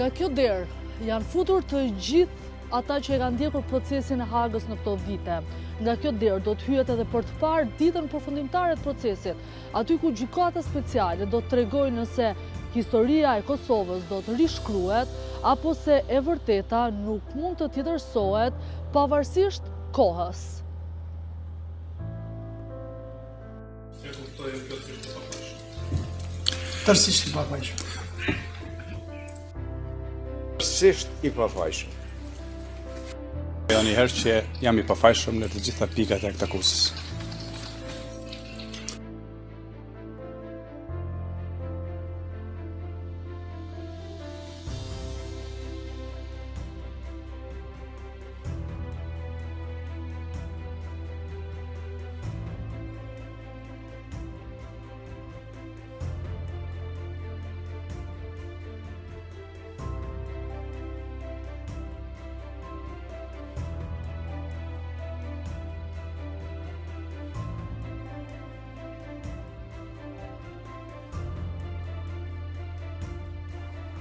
Nga kjo derë janë futur të gjithë ata që e kanë ndjekur procesin e Hagës në këto vite. Nga kjo derë do të hyet edhe për të parë ditën përfundimtare të procesit, aty ku gjykata speciale do të tregojë nëse historia e Kosovës do të rishkruhet apo se e vërteta nuk mund të tjetërsohet pavarësisht kohës. Tërësisht i pafajshëm. Tërësisht i pafajshëm. Jo një herë që jam i pafajshëm në të gjitha pikat e aktakuzës.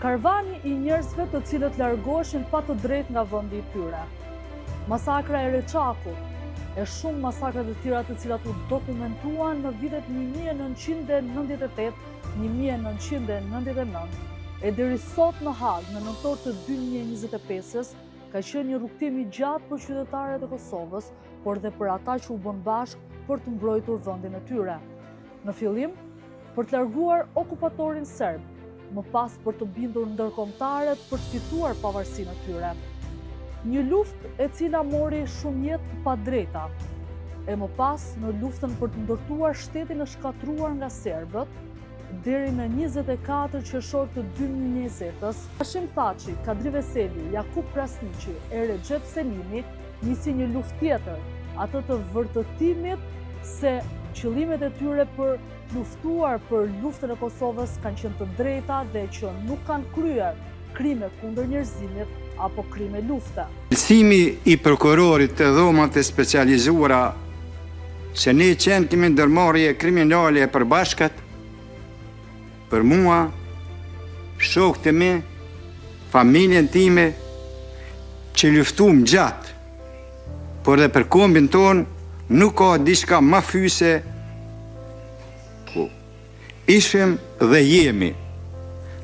Karvani i njerëzve të cilët largoheshin pa të drejtë nga vendi i tyre. Masakra e Reçakut e shumë masakra të tjera të cilat u dokumentuan në vitet 1998, 1999 e deri sot në Hagë në nëntor të 2025-s ka qenë një rrugtim i gjatë për qytetarët e Kosovës, por dhe për ata që u bën bashkë për të mbrojtur vendin e tyre. Në fillim, për të larguar okupatorin serb, më pas për të bindur ndërkombëtarët për të fituar pavarësinë e tyre. Një luftë e cila mori shumë jetë të padrejta, e më pas në luftën për të ndërtuar shtetin e shkatruar nga serbët, deri në 24 qershor të 2020-s, Hashim Thaçi, Kadri Veseli, Jakub Krasniqi e Recep Selimi nisi një luftë tjetër, atë të vërtetimit se qëllimet e tyre për luftuar për luftën e Kosovës kanë qenë të drejta dhe që nuk kanë kryer krime kundër njerëzimit apo krime lufte. Cilësimi i prokurorit të dhomat e specializuara se ne qenë kemi ndërmarrje kriminale e përbashkët, për mua, shokët e mi, familjen time, që luftuam gjatë, por dhe për kombin tonë nuk ka diçka ma fyse. Ishim dhe jemi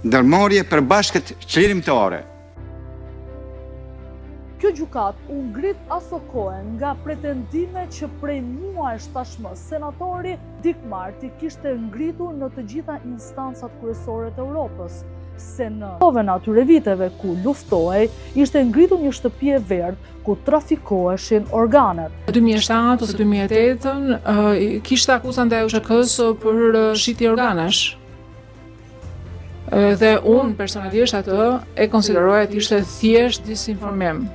ndërmarrje përbashkët qlirimtare. Kjo gjykat u ngrit aso kohë nga pretendime që prej muajsh tashmë senatori Dick Marty kishte ngritur në të gjitha instancat kryesore të Europës, se në kohën atyre viteve ku luftohej, ishte ngritur një shtëpi e verdhë ku trafikoheshin organet. Në 2007 ose 2008 kishte akuzën ndaj USHK-s për shitje organesh. Dhe unë personalisht atë e konsideroja të ishte thjesht disinformim.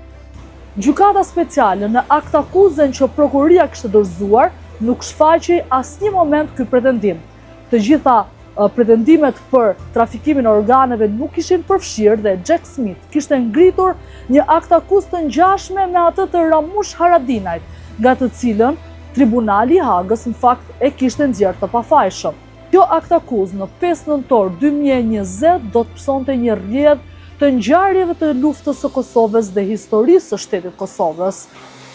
Gjykata speciale në akt akuzën që prokuria kishte dorëzuar nuk shfaqej asnjë moment ky pretendim. Të gjitha pretendimet për trafikimin e organeve nuk ishin përfshirë dhe Jack Smith kishte ngritur një akt akuzë të ngjashme me atë të Ramush Haradinajt, nga të cilën Tribunali i Hagës në fakt e kishte nxjerrë të pafajshëm. Kjo akt akuzë në 5 nëntor 2020 do të pësonte një rrjedhë të ngjarjeve të luftës së Kosovës dhe historisë së shtetit Kosovës.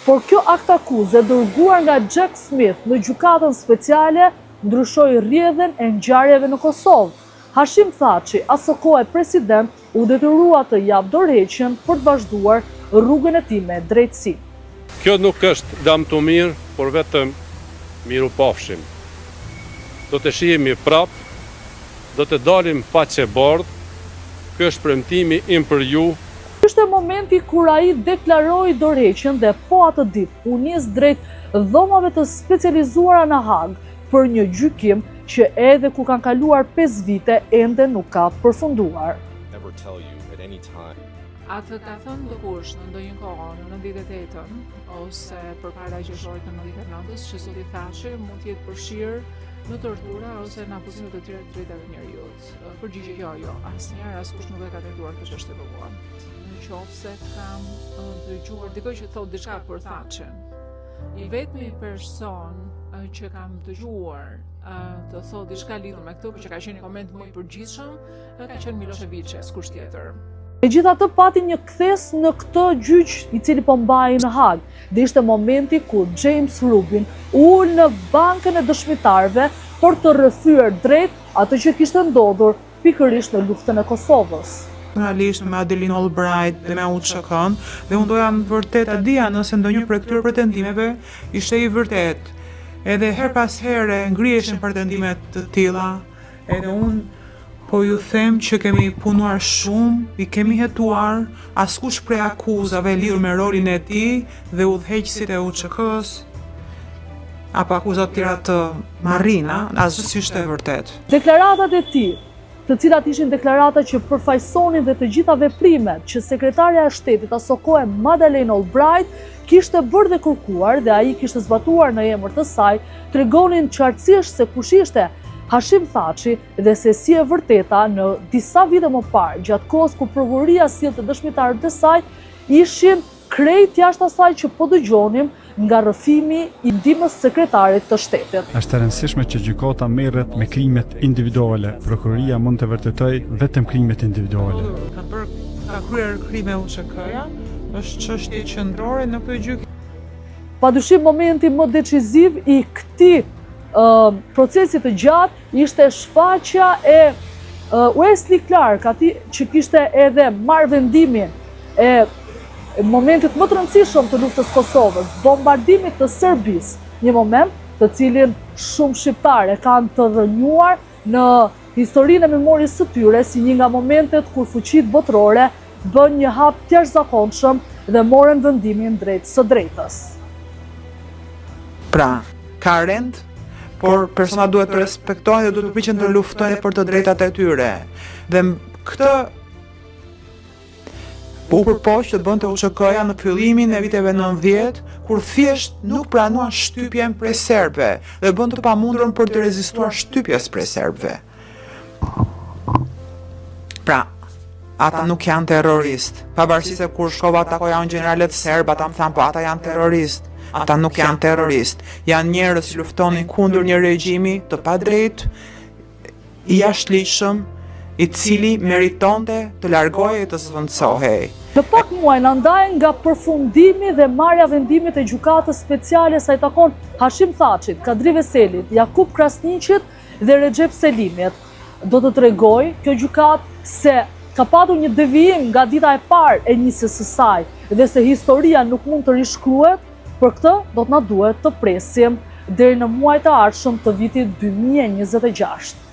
Por kjo akt akuzë dërguar nga Jack Smith në gjykatën speciale ndryshoi rrjedhën e ngjarjeve në Kosovë. Hashim Thaçi, aso kohë president, u detyrua të jap dorëheqjen për të vazhduar rrugën e tij me drejtësi. Kjo nuk është damtumir, por vetëm mirupafshim. Do të shihemi prap, do të dalim faqe bardhë. Ky është premtimi im për ju. Ishte momenti kur ai deklaroi dorëheqjen dhe po atë ditë u nis drejt dhomave të specializuara në Hagë për një gjykim që edhe ku kanë kaluar 5 vite ende nuk ka përfunduar. Atë ka thënë dikush në ndonjë kohë në 98-ën ose përpara qershorit të 99-s që zoti Thaçi mund të jetë përfshirë në tortura ose në abuzimet e tjera të drejtave të njerëzit. Përgjigje jo, asnjëherë askush nuk e ka tentuar të shështetëruar. Nëse kam dëgjuar dikoj që thotë diçka për Thaçin. I vetmi person që kam dëgjuar të thotë diçka lidhur me këtë, por që ka qenë një koment më i përgjithshëm, ka qenë Milošević, s'kush tjetër. Megjithatë pati një kthes në këtë gjyq i cili po mbahej në Hag, dhe ishte momenti kur James Rubin ul në bankën e dëshmitarëve për të rrethyer drejt atë që kishte ndodhur pikërisht në luftën e Kosovës. Realisht me Adeline Albright dhe me UÇK-n, dhe unë doja në vërtet a dija nëse ndonjë prej këtyre pretendimeve ishte i vërtet. Edhe her pas here ngriheshin pretendime të tilla, edhe unë po ju them që kemi punuar shumë, i kemi hetuar, askush prej akuzave lidhur me rolin e tij dhe udhëheqësit e UÇK-s apo akuzat tjera të Marrina, asgjë e vërtet. Deklaratat e tij, të cilat ishin deklarata që përfaqësonin dhe të gjitha veprimet që sekretarja e shtetit aso kohë Madeleine Albright kishte bërë dhe kërkuar dhe ai kishte zbatuar në emër të saj, tregonin qartësisht se kush ishte Hashim Thaçi dhe se si e vërteta në disa vite më parë, gjatë kohës kur prokuroria sillte dëshmitarët e saj, ishin krejt jashtë asaj që po dëgjonim nga rrëfimi i ndihmës sekretarit të shtetit. Është e rëndësishme që gjykata merret me krimet individuale. Prokuroria mund të vërtetojë vetëm krimet individuale. Ka kryer krime UÇK-ja, është çështje qendrore në këtë gjyk. Padyshim momenti më deciziv i këtij procesit të gjatë ishte shfaqja e Wesley Clark, ati që kishte edhe marrë vendimin e momentit më të rëndësishëm të luftës Kosovës, bombardimit të Serbisë, një moment të cilin shumë shqiptarë kanë të rënjuar në historinë e memorisë së tyre si një nga momentet kur fuqitë botërore bën një hap të jashtëzakonshëm dhe morën vendimin drejt së drejtës. Pra, ka rend, por persona duhet të respektojnë dhe duhet të piqen të luftojnë për të drejtat e tyre. Dhe këtë u përpoq të bënte UÇK-ja në fillimin e viteve 90, kur thjesht nuk pranuan shtypjen prej serbëve dhe bën të pamundurën për të rezistuar shtypjes prej serbëve. Pra, ata nuk janë terrorist. Pavarësisht se kur shkova takoja unë gjeneralet serb, ata më thanë po ata janë terrorist. Ata nuk janë terrorist, janë njerëz që luftonin kundër një regjimi të padrejtë, i jashtëligjshëm, i cili meritonte të largohej e të zvendësohej. Në pak muaj na ndajnë nga përfundimi dhe marrja vendimit e gjykatës speciale sa i takon Hashim Thaçit, Kadri Veselit, Jakub Krasniqit dhe Recep Selimit. Do të tregoj kjo gjykatë se ka patur një devijim nga dita e parë e nisjes së saj dhe se historia nuk mund të rishkruhet. Për këtë do të na duhet të presim deri në muajin e ardhshëm të vitit 2026.